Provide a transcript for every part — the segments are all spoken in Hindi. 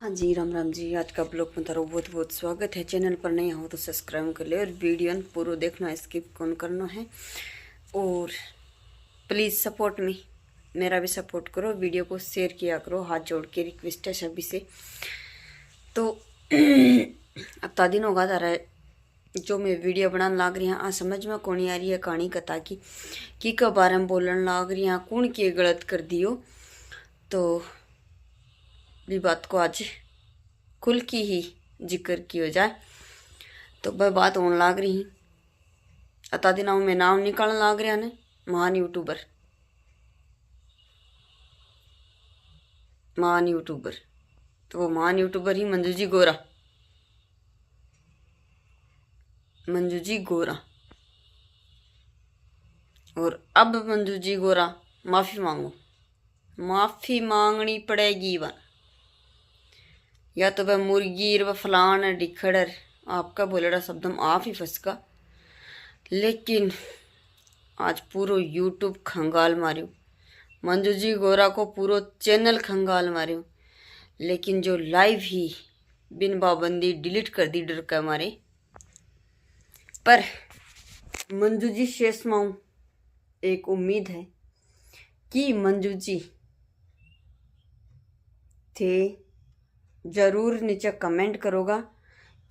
हाँ जी, राम राम जी। आज का ब्लॉग में तारो बहुत बहुत स्वागत है। चैनल पर नहीं हो तो सब्सक्राइब कर ले और वीडियो पूरा देखना, स्किप कौन करना है। और प्लीज़ सपोर्ट मी, मेरा भी सपोर्ट करो, वीडियो को शेयर किया करो, हाथ जोड़ के रिक्वेस्ट है सभी से। तो अब ता दिन होगा तारा जो मैं वीडियो बनाने लाग रही हाँ, समझ में कौन आ रही है कहानी कथा की के बारे में बोलने लाग रही हाँ, कौन किए गलत कर दियो। तो भी बात को आज खुल की ही जिक्र की हो जाए तो वह बात होने लाग रही। अता दिनों में नाम निकालने लाग रहा ने महान यूट्यूबर। तो वो महान यूट्यूबर ही मंजू जी गोरा। और अब मंजू जी गोरा माफ़ी मांगनी पड़ेगी वन, या तो वह मुर्गी व फलान डिखड़र आपका बोलेड़ा शब्द हम आप ही फंसका। लेकिन आज पूरो यूट्यूब खंगाल मारियो, मंजू जी गोरा को पूरो चैनल खंगाल मारियो। लेकिन जो लाइव ही बिन पाबंदी डिलीट कर दी डर के मारे। पर मंजू जी शेष माऊ एक उम्मीद है कि मंजू जी थे जरूर नीचे कमेंट करोगा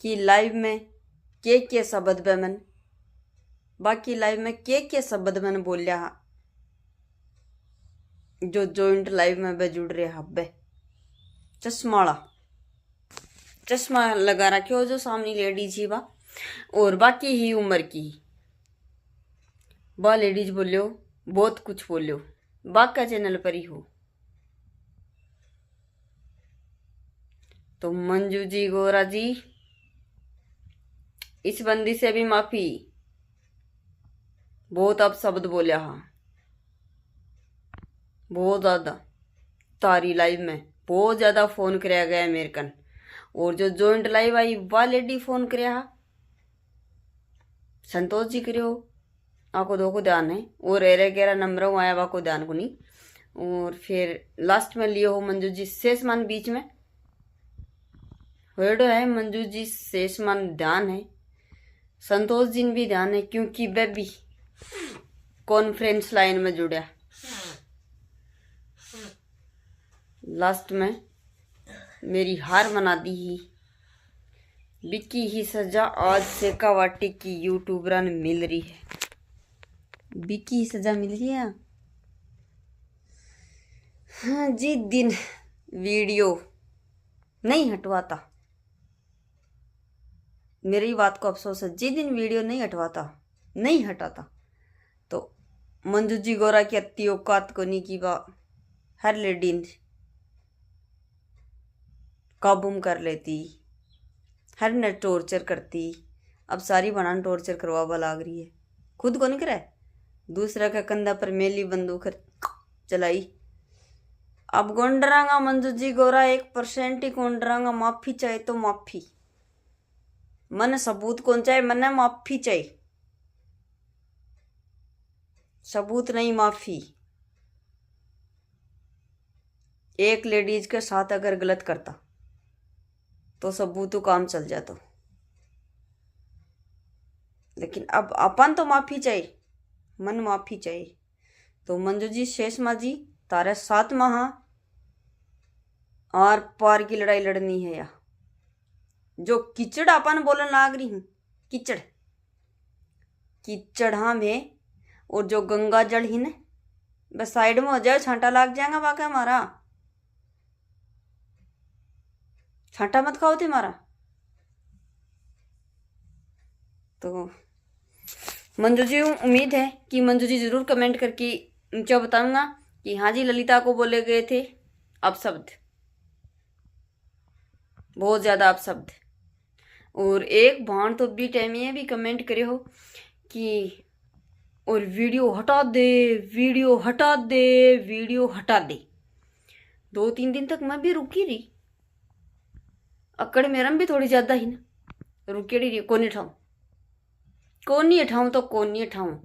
कि लाइव में के शब्द बेमन, बाकी लाइव में के शब्द मैंने बोलिया जो जॉइंट लाइव में बे जुड़ रहे हब्बे। चश्मा लगा रखे हो जो सामने लेडीज ही बा, और बाकी ही उम्र की बा लेडीज बोलियो, बहुत कुछ बोलियो, बाका चैनल पर ही हो। तो मंजू जी गोरा जी, इस बंदी से भी माफी, बहुत अब शब्द बोलिया हाँ, बहुत ज्यादा। तारी लाइव में बहुत ज्यादा फोन कराया गया मेरे कन, और जो जॉइंट लाइव आई वह लेडी फोन कराया संतोष जी करियो, आपको दो को ध्यान है। और एरे गेरा नंबर आया वा को ध्यान को नहीं। और फिर लास्ट में लियो हो मंजू जी शेषमान, बीच में होएडो है मंजू जी शेषमान ध्यान है, संतोष जी भी ध्यान है, क्योंकि वे भी कॉन्फ्रेंस लाइन में जुड़ा। लास्ट में मेरी हार मना दी ही, बिकी ही सजा आज शेखावाटी की यूट्यूबरन मिल रही है। बिकी ही सजा मिल रही है। हाँ जी, दिन वीडियो नहीं हटवाता, मेरी बात को अफसोस है, जिस दिन वीडियो नहीं हटाता तो मंजू जी गोरा की अति औकात को नहीं की बा हर लेडी काबूम कर लेती, हर ने टॉर्चर करती। अब सारी बनान टॉर्चर करवा लाग रही है, खुद को नहीं करे, दूसरा का कंधा पर मेली बंदूक चलाई। अब गोंडरांगा मंजू जी गोरा 1% ही गोंडरांगा। माफी चाहे तो माफी, मन सबूत कौन चाहे, मन माफी चाहिए, सबूत नहीं माफी। एक लेडीज के साथ अगर गलत करता तो सबूत काम चल जाता, लेकिन अब अपन तो माफी चाहिए, मन माफी चाहिए। तो मंजू जी शेषमा जी तारे 7 माह और पार की लड़ाई लड़नी है। या जो कीचड़ अपन बोलने लाग रही हूँ, कीचड़ हाँ में, और जो गंगा जल ही ने बस साइड में हो जाए, छांटा लाग जाएगा वाकई हमारा। छांटा मत खाओ थे हमारा। तो मंजू जी उम्मीद है कि मंजू जी जरूर कमेंट करके नीचे बताऊंगा कि हाँ जी ललिता को बोले गए थे अपशब्द, बहुत ज्यादा अपशब्द। और एक भाण तो भी टाइम ये भी कमेंट करे हो कि और वीडियो हटा दे। 2-3 दिन तक मैं भी रुकी रही, अकड़ मेरा भी थोड़ी ज्यादा ही ना रुकेड़ी रही, कौन नहीं हटाऊं।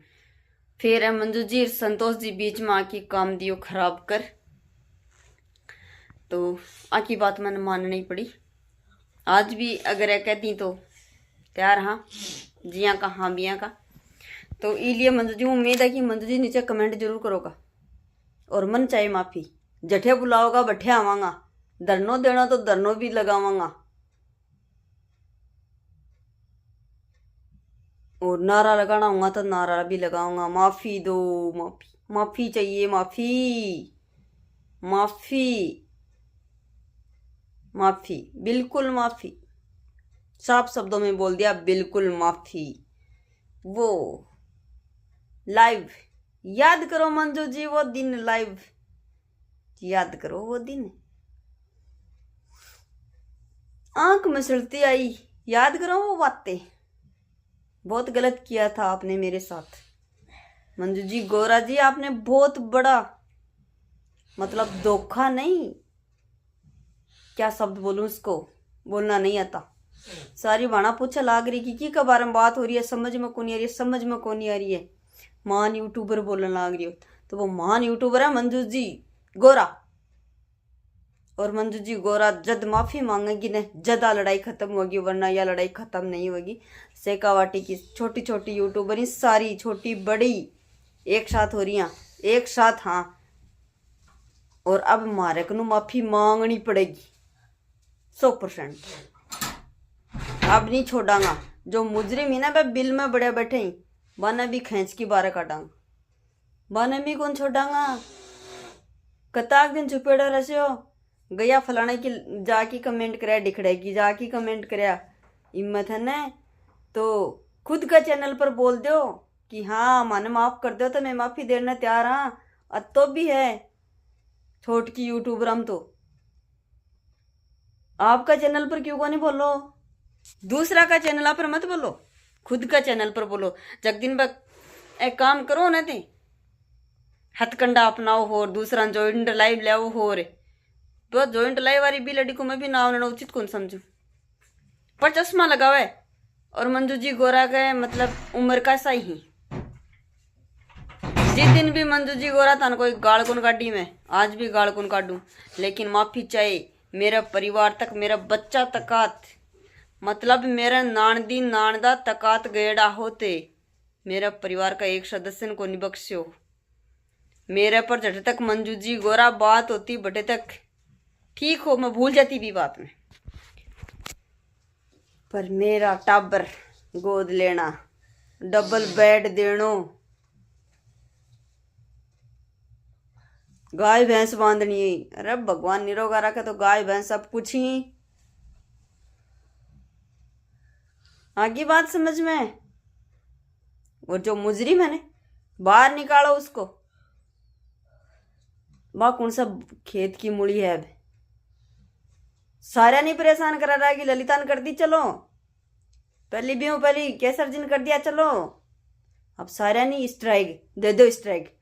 फिर मंजू जी संतोष जी बीच में आके काम दियो खराब कर। तो आकी बात मैंने माननी पड़ी। आज भी अगर ये कहती तो तैयार हाँ जिया का हाँ बिया का। तो इलिए मंजू जी उम्मीद है कि मंजू जी नीचे कमेंट जरूर करोगा और मन चाहे माफ़ी। जठे बुलाओगा बठे आवांगा, धरनो देना तो धरनो भी लगावांगा और नारा लगाना होगा तो नारा भी लगाऊंगा। माफ़ी दो, माफ़ी माफ़ी चाहिए, माफ़ी माफ़ी माफ़ी, बिल्कुल माफ़ी। साफ शब्दों में बोल दिया, बिल्कुल माफ़ी। वो लाइव याद करो मंजू जी, वो दिन लाइव याद करो, वो दिन आंख मसलती आई, याद करो वो बातें। बहुत गलत किया था आपने मेरे साथ मंजू जी, गोरा जी, आपने बहुत बड़ा मतलब धोखा नहीं, क्या शब्द बोलूं उसको, बोलना नहीं आता। सारी बाणा पूछा लाग रही कि के बारे में बात हो रही है, समझ में कौन आ रही है, समझ में कौन आ रही है। महान यूट्यूबर बोलने लाग रही हो, तो वो महान यूट्यूबर है मंजू जी गोरा। और मंजू जी गोरा जद माफी मांगेगी न जदा लड़ाई खत्म होगी, वरना यह लड़ाई खत्म नहीं होगी। शेखावाटी की छोटी छोटी यूट्यूबर सारी छोटी बड़ी एक साथ हो रही हैं, एक साथ। हाँ, और अब मारे को माफी मांगनी पड़ेगी 100%। अब नहीं छोड़ांगा। जो मुजरिम ही ना वह बिल में बड़े बैठे ही बाना भी खींच की बारह काटांगा, बाना भी कौन छोड़ांगा। कताक दिन छुपेड़ा रहे हो, गया फलाने की जाकी कमेंट कराया, डिखड़े की जाकी कमेंट कराया। हिम्मत है ना तो खुद का चैनल पर बोल दो कि हाँ माने माफ कर दो, तो मैं माफी देना तैयार हाँ। अब तो भी है छोट की यूट्यूबर हम, तो आपका चैनल पर क्यों को नहीं बोलो, दूसरा का चैनल पर मत बोलो, खुद का चैनल पर बोलो। जगदिन बक एक काम करो ना, ते हथकंडा अपनाओ हो, दूसरा जॉइंट लाइव ले हो रे। तो जॉइंट लाइव वाली भी लड़ी को मैं भी नाव लेना उचित कौन समझू, पर चश्मा लगावे। और मंजू जी गोरा गए मतलब उम्र का सही ही। जिस दिन भी मंजू जी गोरा था ना कोई गाल कौन काटी, मैं आज भी गाल कौन काटू, लेकिन माफी चाहिए मेरा परिवार तक, मेरा बच्चा तकात, मतलब मेरा नानदी नानदा तकात गएड़ा होते, मेरा परिवार का एक सदस्य को नहीं बख्श्यो। मेरे पर जटे तक मंजू जी गोरा बात होती बटे तक ठीक हो, मैं भूल जाती भी बात में, पर मेरा टाबर गोद लेना, डबल बेड देनो, गाय भैंस बांधनी। अरे भगवान निरोगा रखे तो गाय भैंस सब कुछ ही। आगे बात समझ में। और जो मुजरिम है ने बाहर निकालो उसको। वह कौन सा खेत की मूली है, अब सारा नहीं परेशान करा रहा कि ललिता ने कर दी, चलो पहली भी हूँ, पहली केसर जी ने कर दिया, चलो अब सारा नहीं स्ट्राइक दे दो, स्ट्राइक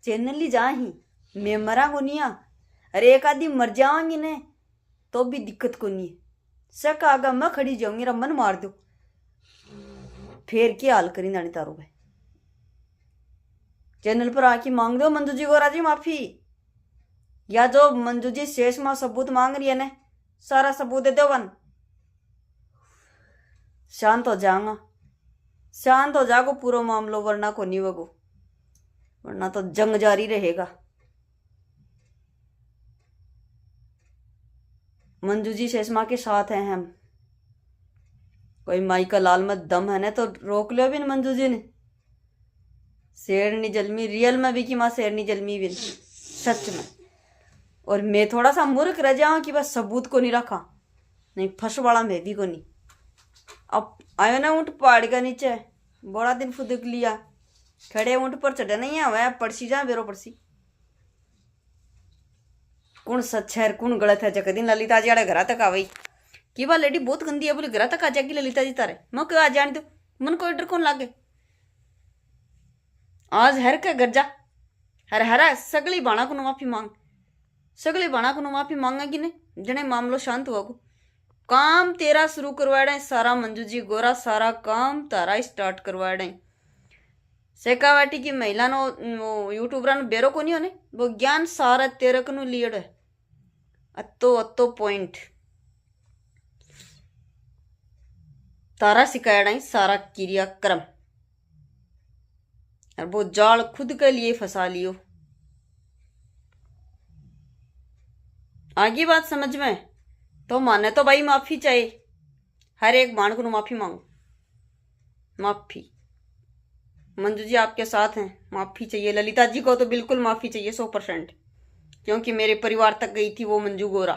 चैनल ही जा ही मैं मरा को नहीं। अरे एक आदमी मर जाऊंगी ने तो भी दिक्कत को नहीं है, शक आगा मैं खड़ी जाऊंगी, मन मार दो फिर क्या हाल करी नानी तारो भाई। चैनल पर आके मांग दो मंजू जी गोरा जी माफी, या जो मंजू जी शेष मां सबूत मांग रही है ने सारा सबूत दे दो, वन शांत हो जाऊंगा, शांत हो जागो पूरा मामलो, वरना को नहीं वगो, वरना तो जंग जारी रहेगा। मंजू जी शेषमा के साथ हैं हम, कोई माई का लाल मत दम है ना तो रोक लो भी मंजू जी ने। शेरनी जलमी रियल में भी कि माँ शेरनी जलमी भी सच में। और मैं थोड़ा सा मूर्ख रह जाऊं कि बस सबूत को नहीं रखा, नहीं फंस वाला मैं भी को नहीं। अब आयो ना ऊँट पहाड़ का नीचे, बड़ा दिन फुदक लिया, खड़े ऊँट पर चढ़े नहीं है, पड़सी जा बेरो पड़सी। कौन सच है कौन गलत है, जग दिन ललिता जी आड़े घर तक आ गई कि वह लेडी बहुत गंदी है, बोले घर तक आ जाएगी ललिता जी तारे, मैं क्यों आ जाने दो, मन को डर कौन लागे। आज हर का घर जा हर हरा सगली बाणा को माफी मांग, सगली बाणा को माफी मांगेगी ने जने मामलो शांत होगो। काम तेरा शुरू करवाड़े सारा मंजू जी गोरा, सारा काम तारा स्टार्ट करवाड़े। शेखावाटी की महिला नो यूट्यूबर बेरो को नहीं होने, वो ज्ञान सारा तेरक नु लियड़ है, अत्तो अत्तो पॉइंट तारा सिखाया सारा क्रियाक्रम और वो जाल खुद के लिए फंसा लियो। आगे बात समझ में तो माने तो भाई माफी चाहिए, हर एक बाण को माफी मांगो, माफी। मंजू जी आपके साथ हैं, माफी चाहिए। ललिता जी को तो बिल्कुल माफी चाहिए 100%, क्योंकि मेरे परिवार तक गई थी वो मंजू गोरा,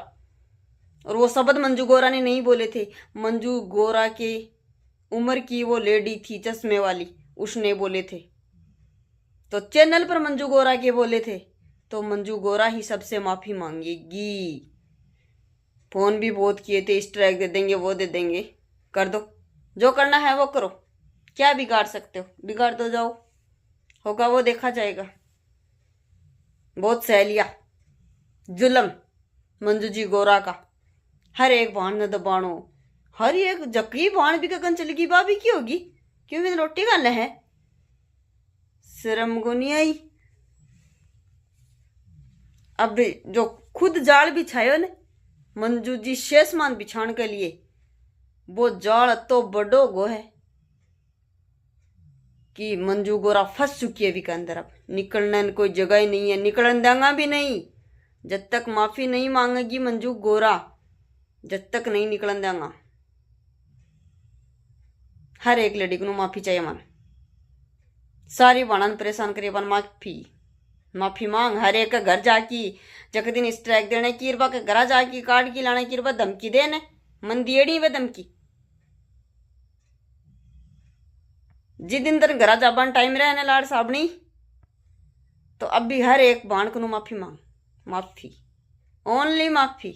और वो शब्द मंजू गोरा ने नहीं बोले थे। मंजू गोरा के उम्र की वो लेडी थी चश्मे वाली, उसने बोले थे। तो चैनल पर मंजू गोरा के बोले थे, तो मंजू गोरा ही सबसे माफी मांगेगी। फोन भी बहुत किए थे, स्ट्राइक दे देंगे, वो दे देंगे। कर दो, जो करना है वो करो, क्या बिगाड़ सकते हो, बिगाड़ दो, जाओ, होगा वो देखा जाएगा। बहुत सहेलिया जुलम मंजू जी गोरा का, हर एक बाण न दबाणो, हर एक जकी बाण भी ककन चलेगी भाभी की होगी, क्यों मैंने रोटी खाना है, शर्म को नहीं आई। अब जो खुद जाल बिछायो ने मंजू जी शेषमान बिछाने के लिए, वो जाल तो बड़ो गो है कि मंजू गोरा फंस चुकी है भी के अंदर। अब निकलने कोई जगह ही नहीं है, निकलने देंगा भी नहीं जब तक माफी नहीं मांगेगी मंजू गोरा, जब तक नहीं निकलन देंगा। हर एक लेडी को माफी चाहिए मन, सारी बाणन परेशान करिए बन माफी, माफी मांग। हर एक का घर जाकी जक दिन स्ट्राइक देने कीरबा के घर जाकी कार्ड की लाने कीरबा धमकी देने मन दिएड़ी वे धमकी। जिस दिन तेरे घर जाबन टाइम रहने लाड़ साबनी, तो अब भी हर एक बाण को माफी मांग, माफी, ओनली माफी।